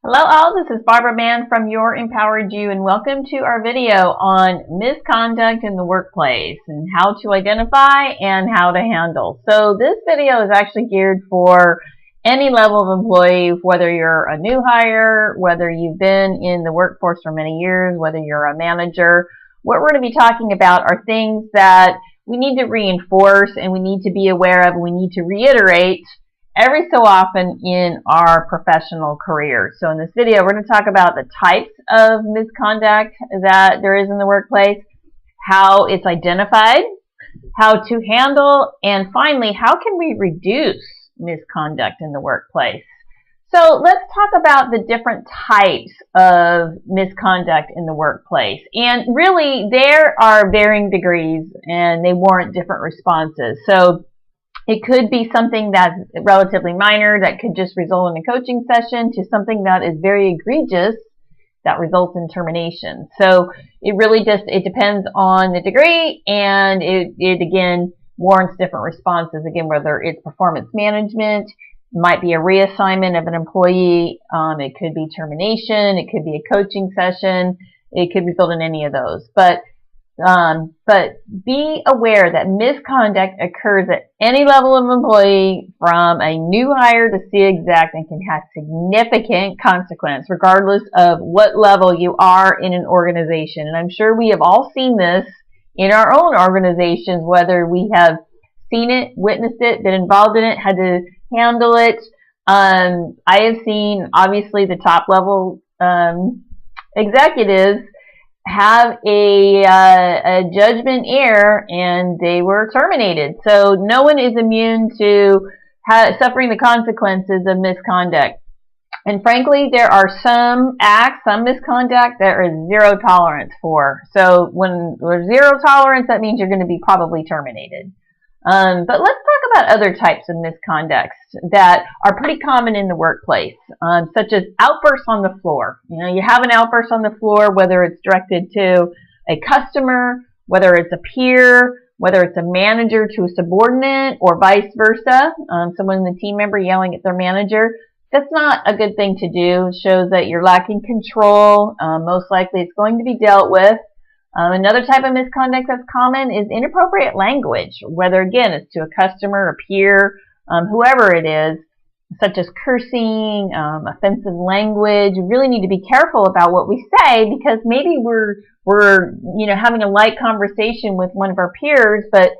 Hello all, this is Barbara Mann from Your Empowered You, and welcome to our video on misconduct in the workplace and how to identify and how to handle. So this video is actually geared for any level of employee, whether you're a new hire, whether you've been in the workforce for many years, whether you're a manager. What we're going to be talking about are things that we need to reinforce and we need to be aware of and we need to reiterate every so often in our professional career. So in this video, we're going to talk about the types of misconduct that there is in the workplace, how it's identified, how to handle, and finally, how can we reduce misconduct in the workplace? So let's talk about the different types of misconduct in the workplace. And really, there are varying degrees and they warrant different responses. So it could be something that's relatively minor that could just result in a coaching session to something that is very egregious that results in termination. So it really it depends on the degree, and it again warrants different responses. Again, whether it's performance management, might be a reassignment of an employee, it could be termination, it could be a coaching session, it could result in any of those. But be aware that misconduct occurs at any level of employee, from a new hire to C exec, and can have significant consequence regardless of what level you are in an organization. And I'm sure we have all seen this in our own organizations, whether we have seen it, witnessed it, been involved in it, had to handle it. I have seen, obviously, the top level executives have a judgment error and they were terminated. So no one is immune to suffering the consequences of misconduct. And frankly, there are some acts, some misconduct there is zero tolerance for. So when there's zero tolerance, that means you're going to be probably terminated. But let's talk about other types of misconducts that are pretty common in the workplace, such as outbursts on the floor. You know, you have an outburst on the floor, whether it's directed to a customer, whether it's a peer, whether it's a manager to a subordinate, or vice versa, someone in the team member yelling at their manager. That's not a good thing to do. It shows that you're lacking control. Most likely it's going to be dealt with. Another type of misconduct that's common is inappropriate language, whether, again, it's to a customer, a peer, whoever it is, such as cursing, offensive language. You really need to be careful about what we say, because maybe we're having a light conversation with one of our peers, but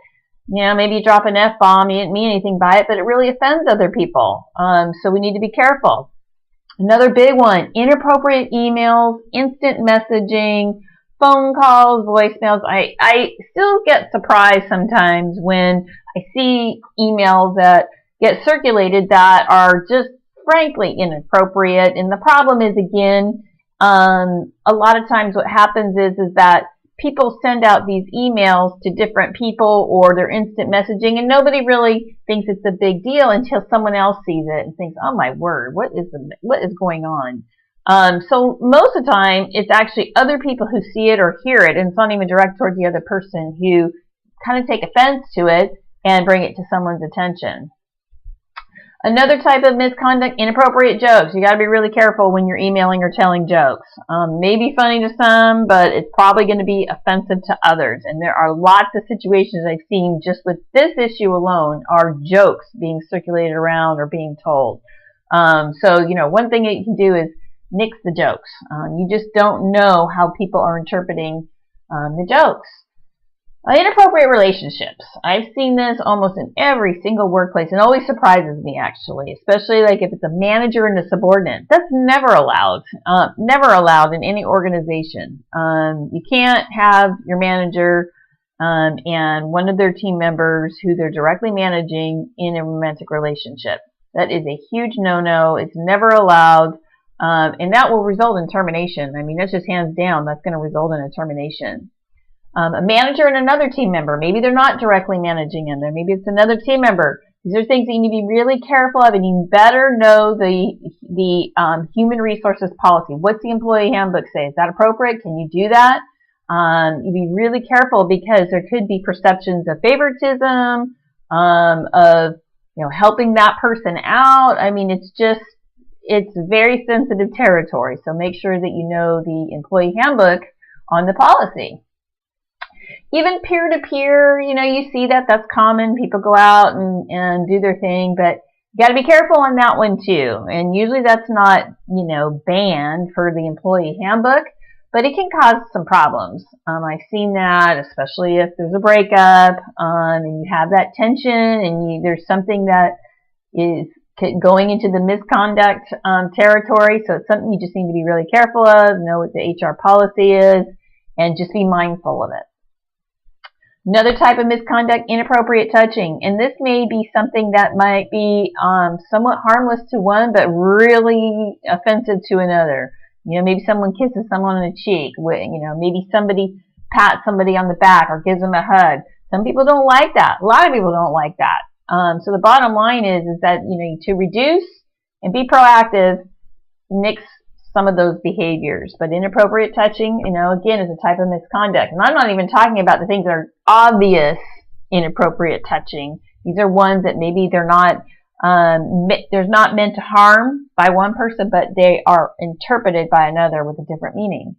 maybe you drop an F-bomb, you didn't mean anything by it, but it really offends other people. So we need to be careful. Another big one, inappropriate emails, instant messaging, phone calls, voicemails. I still get surprised sometimes when I see emails that get circulated that are just frankly inappropriate. And the problem is, again, a lot of times what happens is that people send out these emails to different people, or they're instant messaging, and nobody really thinks it's a big deal until someone else sees it and thinks, oh my word, what is going on? So most of the time, it's actually other people who see it or hear it, and it's not even direct toward the other person, who kind of take offense to it and bring it to someone's attention. Another type of misconduct, inappropriate jokes. You got to be really careful when you're emailing or telling jokes. Maybe funny to some, but it's probably going to be offensive to others. And there are lots of situations I've seen just with this issue alone are jokes being circulated around or being told. So one thing that you can do is nix the jokes. You just don't know how people are interpreting the jokes. Inappropriate relationships. I've seen this almost in every single workplace, and it always surprises me, actually, especially like if it's a manager and a subordinate. That's never allowed. Never allowed in any organization. You can't have your manager and one of their team members who they're directly managing in a romantic relationship. That is a huge no-no. It's never allowed. And that will result in termination. I mean, that's just hands down. That's going to result in a termination. A manager and another team member. Maybe they're not directly managing in there. Maybe it's another team member. These are things that you need to be really careful of, and you better know the human resources policy. What's the employee handbook say? Is that appropriate? Can you do that? You be really careful, because there could be perceptions of favoritism, of helping that person out. I mean, it's just it's very sensitive territory. So make sure that you know the employee handbook on the policy. Even peer-to-peer, you see that's common. People go out and do their thing, but you got to be careful on that one too. And usually that's not, banned for the employee handbook, but it can cause some problems. I've seen that, especially if there's a breakup, and you have that tension, and there's something that is going into the misconduct territory. So it's something you just need to be really careful of, know what the HR policy is, and just be mindful of it. Another type of misconduct, inappropriate touching. And this may be something that might be somewhat harmless to one, but really offensive to another. Maybe someone kisses someone on the cheek. Maybe somebody pats somebody on the back or gives them a hug. Some people don't like that. A lot of people don't like that. So the bottom line is that, to reduce and be proactive, nix some of those behaviors. But inappropriate touching, again, is a type of misconduct. And I'm not even talking about the things that are obvious inappropriate touching. These are ones that maybe they're not meant to harm by one person, but they are interpreted by another with a different meaning.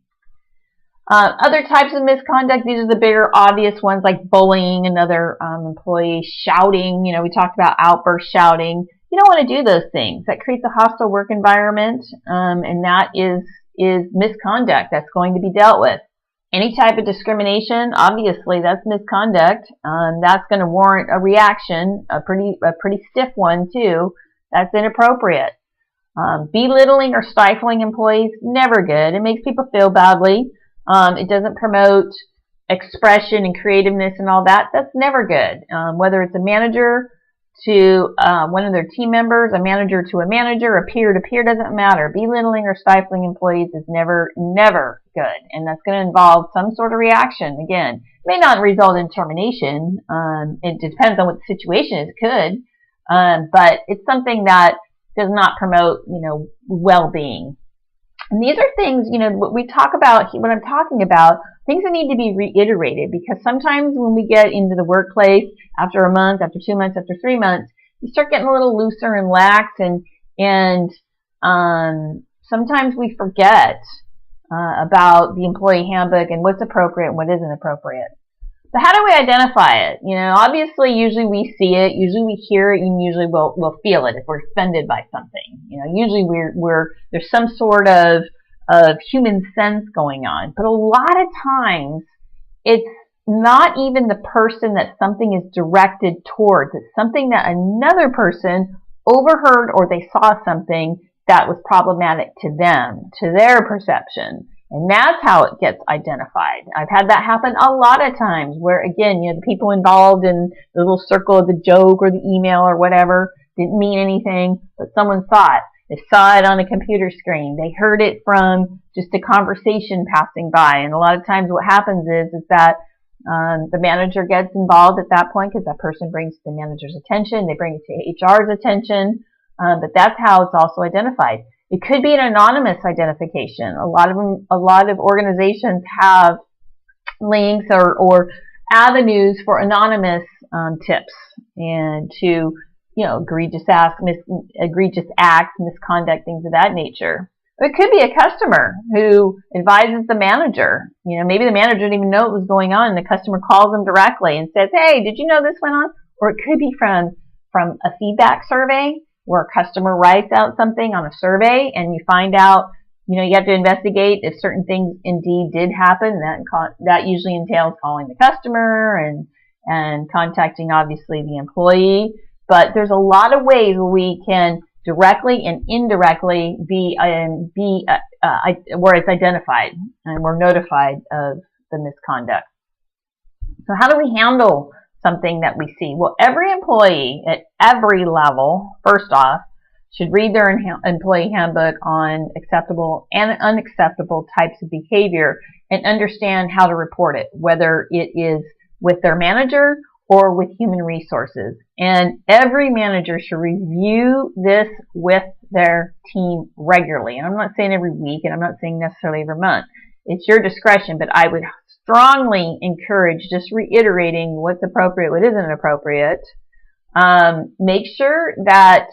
Other types of misconduct, these are the bigger obvious ones, like bullying another employee, shouting. We talked about outburst shouting. You don't want to do those things. That creates a hostile work environment, and that is misconduct that's going to be dealt with. Any type of discrimination, obviously, that's misconduct. That's going to warrant a reaction, a pretty stiff one too. That's inappropriate. Belittling or stifling employees, never good. It makes people feel badly. It doesn't promote expression and creativeness and all that. That's never good. Whether it's a manager to one of their team members, a manager to a manager, a peer to peer, doesn't matter. Belittling or stifling employees is never good. And that's going to involve some sort of reaction. Again, it may not result in termination. It depends on what the situation is. It could. But it's something that does not promote, well-being. And these are things, what we talk about, when I'm talking about, things that need to be reiterated, because sometimes when we get into the workplace, after a month, after 2 months, after 3 months, you start getting a little looser and lax, and sometimes we forget about the employee handbook and what's appropriate and what isn't appropriate. So how do we identify it? Obviously, usually we see it, usually we hear it, and usually we'll feel it if we're offended by something. Usually there's some sort of human sense going on. But a lot of times, it's not even the person that something is directed towards. It's something that another person overheard, or they saw something that was problematic to them, to their perception. And that's how it gets identified. I've had that happen a lot of times where, again, the people involved in the little circle of the joke or the email or whatever didn't mean anything, but someone saw it. They saw it on a computer screen. They heard it from just a conversation passing by. And a lot of times what happens is that the manager gets involved at that point, because that person brings to the manager's attention. They bring it to HR's attention. But that's how it's also identified. It could be an anonymous identification. A lot of organizations have links or avenues for anonymous tips and to egregious acts, misconduct, things of that nature. Or it could be a customer who advises the manager. Maybe the manager didn't even know what was going on, and the customer calls them directly and says, "Hey, did you know this went on?" Or it could be from a feedback survey, where a customer writes out something on a survey, and you find out, you have to investigate if certain things indeed did happen. That usually entails calling the customer and contacting, obviously, the employee. But there's a lot of ways where we can directly and indirectly where it's identified and we're notified of the misconduct. So how do we handle something that we see? Well, every employee at every level, first off, should read their employee handbook on acceptable and unacceptable types of behavior and understand how to report it, whether it is with their manager or with human resources. And every manager should review this with their team regularly. And I'm not saying every week, and I'm not saying necessarily every month. It's your discretion, but I would strongly encourage just reiterating what's appropriate, what isn't appropriate. Make sure that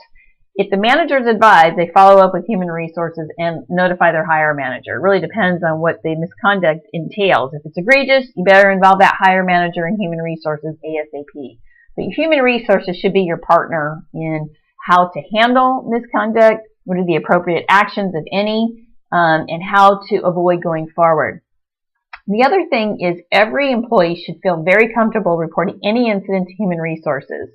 If the managers advise, they follow up with human resources and notify their hire manager. It really depends on what the misconduct entails. If it's egregious, you better involve that hire manager in human resources ASAP. But human resources should be your partner in how to handle misconduct, what are the appropriate actions, if any, and how to avoid going forward. The other thing is every employee should feel very comfortable reporting any incident to human resources,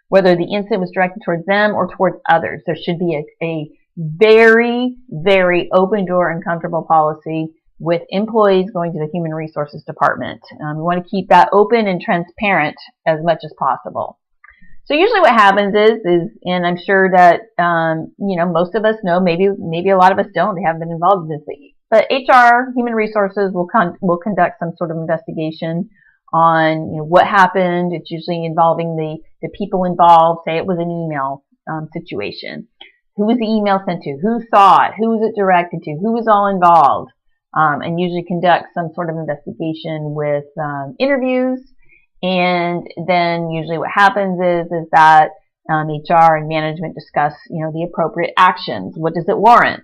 whether the incident was directed towards them or towards others. There should be a very, very open door and comfortable policy with employees going to the human resources department. We want to keep that open and transparent as much as possible. So usually what happens is, and I'm sure that most of us know, maybe a lot of us don't, they haven't been involved in this, but HR, human resources will conduct some sort of investigation on what happened. It's usually involving the people involved. Say it was an email situation. Who was the email sent to? Who saw it? Who was it directed to? Who was all involved? And usually conduct some sort of investigation with interviews. And then usually what happens is that HR and management discuss the appropriate actions. What does it warrant?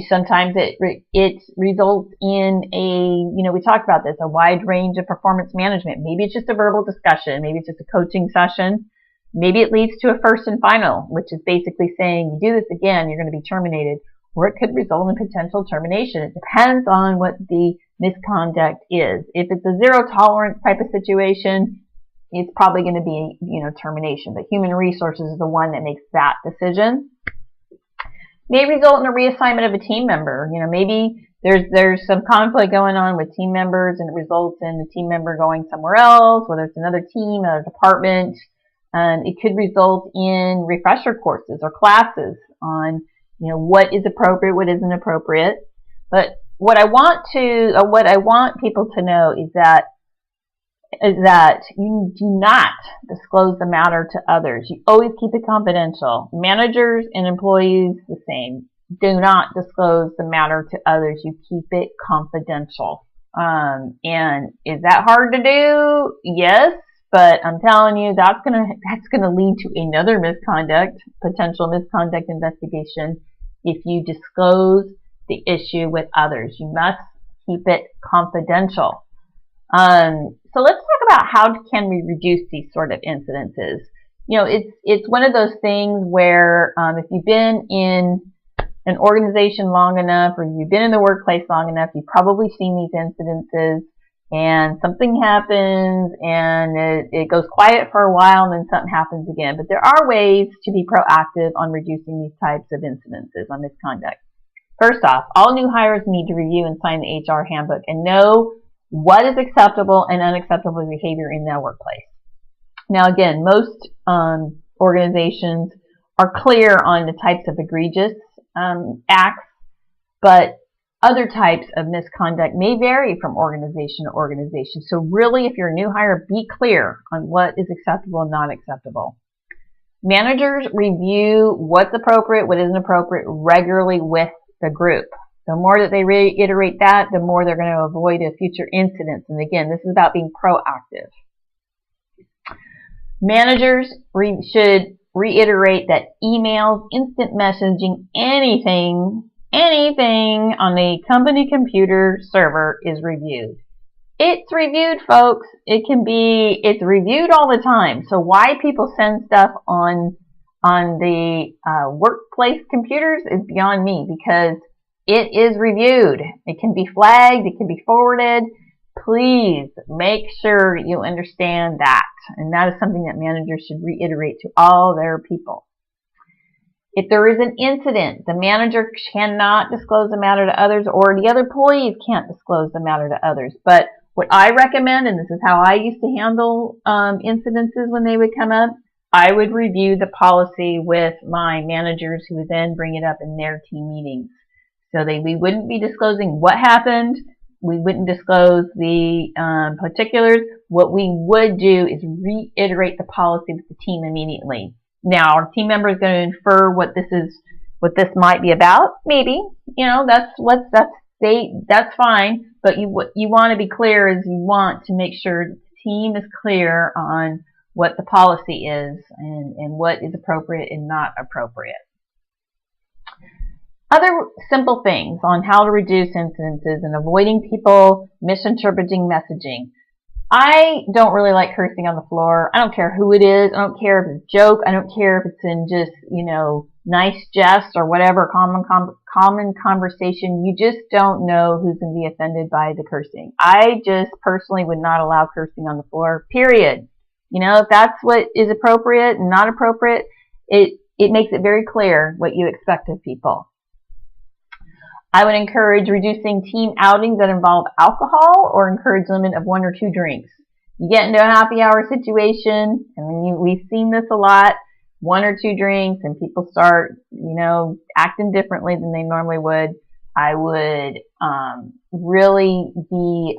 Sometimes it results in we talked about this, a wide range of performance management. Maybe it's just a verbal discussion. Maybe it's just a coaching session. Maybe it leads to a first and final, which is basically saying, you do this again, you're going to be terminated, or it could result in potential termination. It depends on what the misconduct is. If it's a zero tolerance type of situation, it's probably going to be, termination. But human resources is the one that makes that decision. May result in a reassignment of a team member. Maybe there's some conflict going on with team members, and it results in the team member going somewhere else, whether it's another team, another department. It could result in refresher courses or classes on, what is appropriate, what isn't appropriate. But what I want people to know is that you do not disclose the matter to others. You always keep it confidential. Managers and employees, the same. Do not disclose the matter to others. You keep it confidential. And is that hard to do? Yes, but I'm telling you, that's gonna lead to another potential misconduct investigation if you disclose the issue with others. You must keep it confidential. So let's talk about how can we reduce these sort of incidences. It's one of those things where if you've been in an organization long enough, or you've been in the workplace long enough, you've probably seen these incidences, and something happens and it goes quiet for a while, and then something happens again. But there are ways to be proactive on reducing these types of incidences on misconduct. First off, all new hires need to review and sign the HR handbook and know what is acceptable and unacceptable behavior in their workplace. Now again, most organizations are clear on the types of egregious acts, but other types of misconduct may vary from organization to organization. So really, if you're a new hire, be clear on what is acceptable and not acceptable. Managers review what's appropriate, what isn't appropriate regularly with the group. The more that they reiterate that, the more they're going to avoid a future incidents. And again, this is about being proactive. Managers should reiterate that emails, instant messaging, anything on the company computer server is reviewed. It's reviewed, folks. It's reviewed all the time. So why people send stuff on the workplace computers is beyond me, because it is reviewed. It can be flagged. It can be forwarded. Please make sure you understand that. And that is something that managers should reiterate to all their people. If there is an incident, the manager cannot disclose the matter to others, or the other employees can't disclose the matter to others. But what I recommend, and this is how I used to handle incidences when they would come up, I would review the policy with my managers, who would then bring it up in their team meetings. So we wouldn't be disclosing what happened. We wouldn't disclose the particulars. What we would do is reiterate the policy with the team immediately. Now, our team member is going to infer what this might be about. Maybe, that's fine. But what you want to be clear is you want to make sure the team is clear on what the policy is and what is appropriate and not appropriate. Other simple things on how to reduce incidences and avoiding people misinterpreting messaging. I don't really like cursing on the floor. I don't care who it is. I don't care if it's a joke. I don't care if it's in just, nice jest or whatever, common conversation. You just don't know who's going to be offended by the cursing. I just personally would not allow cursing on the floor, period. If that's what is appropriate and not appropriate, it makes it very clear what you expect of people. I would encourage reducing team outings that involve alcohol or encourage limit of 1 or 2 drinks. You get into a happy hour situation, and we've seen this a lot, 1 or 2 drinks, and people start, acting differently than they normally would. I would really be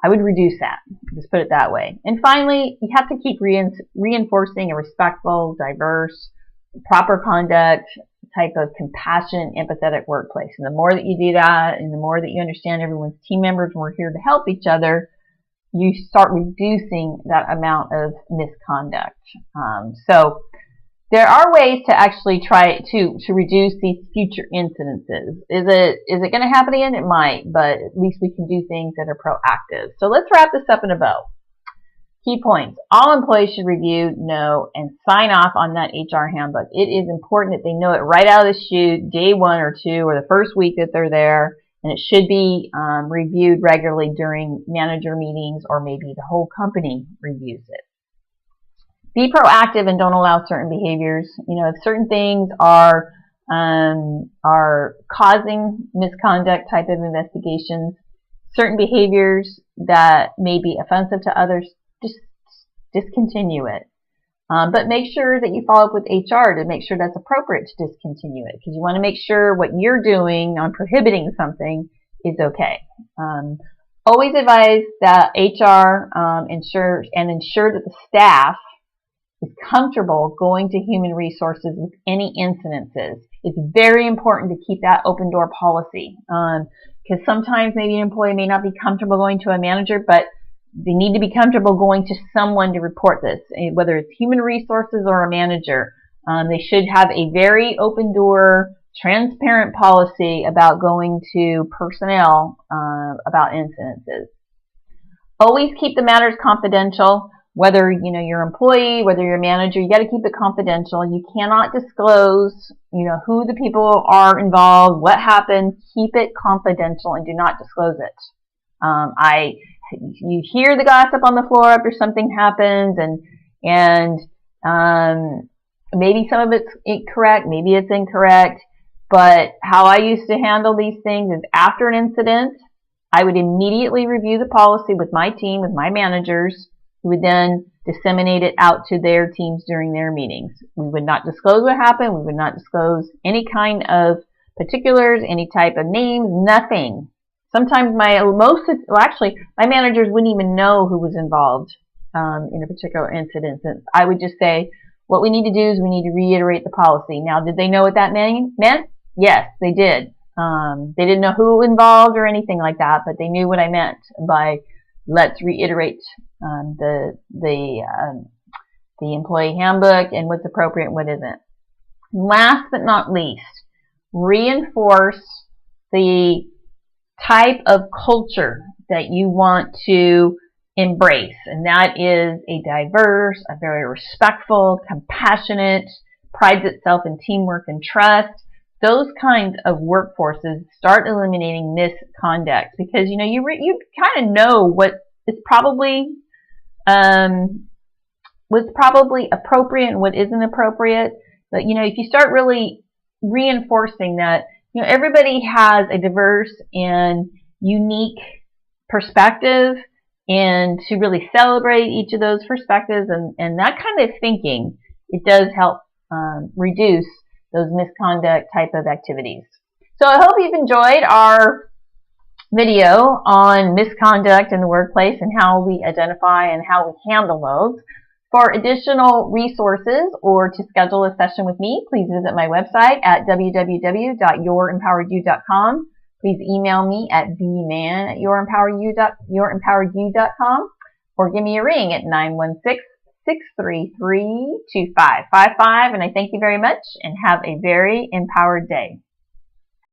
I would reduce that. Just put it that way. And finally, you have to keep reinforcing a respectful, diverse, proper conduct type of compassionate, empathetic workplace. And the more that you do that, and the more that you understand everyone's team members and we're here to help each other, you start reducing that amount of misconduct. So there are ways to actually try to reduce these future incidences. Is it going to happen again? It might, but at least we can do things that are proactive. So let's wrap this up in a bow. Key points. All employees should review, know, and sign off on that HR handbook. It is important that they know it right out of the chute, day 1 or 2, or the first week that they're there, and it should be reviewed regularly during manager meetings, or maybe the whole company reviews it. Be proactive and don't allow certain behaviors. If certain things are causing misconduct type of investigations, certain behaviors that may be offensive to others, just discontinue it. But make sure that you follow up with HR to make sure that's appropriate to discontinue it, because you want to make sure what you're doing on prohibiting something is okay. Always advise that HR ensure that the staff is comfortable going to human resources with any incidences. It's very important to keep that open door policy, because sometimes maybe an employee may not be comfortable going to a manager, but they need to be comfortable going to someone to report this, whether it's human resources or a manager. They should have a very open door, transparent policy about going to personnel about incidences. Always keep the matters confidential. Whether your employee, whether you're a manager, you got to keep it confidential. You cannot disclose who the people are involved, what happened. Keep it confidential and do not disclose it. You hear the gossip on the floor after something happens, and maybe some of it's incorrect, maybe it's incorrect, but how I used to handle these things is after an incident, I would immediately review the policy with my team, with my managers, who would then disseminate it out to their teams during their meetings. We would not disclose what happened, we would not disclose any kind of particulars, any type of names, nothing. Sometimes my managers wouldn't even know who was involved in a particular incident. I would just say, what we need to do is we need to reiterate the policy. Now, did they know what that meant? Yes, they did. They didn't know who involved or anything like that, but they knew what I meant by let's reiterate the employee handbook and what's appropriate and what isn't. Last but not least, reinforce the type of culture that you want to embrace, and that is a diverse, a very respectful, compassionate, prides itself in teamwork and trust. Those kinds of workforces start eliminating misconduct, because you kind of know what is probably what's probably appropriate and what isn't appropriate. But if you start really reinforcing that everybody has a diverse and unique perspective, and to really celebrate each of those perspectives and that kind of thinking, it does help reduce those misconduct type of activities. So I hope you've enjoyed our video on misconduct in the workplace and how we identify and how we handle those. For additional resources or to schedule a session with me, please visit my website at www.yourimpoweredyou.com. Please email me at bman@yourimpoweredyou.com or give me a ring at 633-2555. And I thank you very much and have a very empowered day.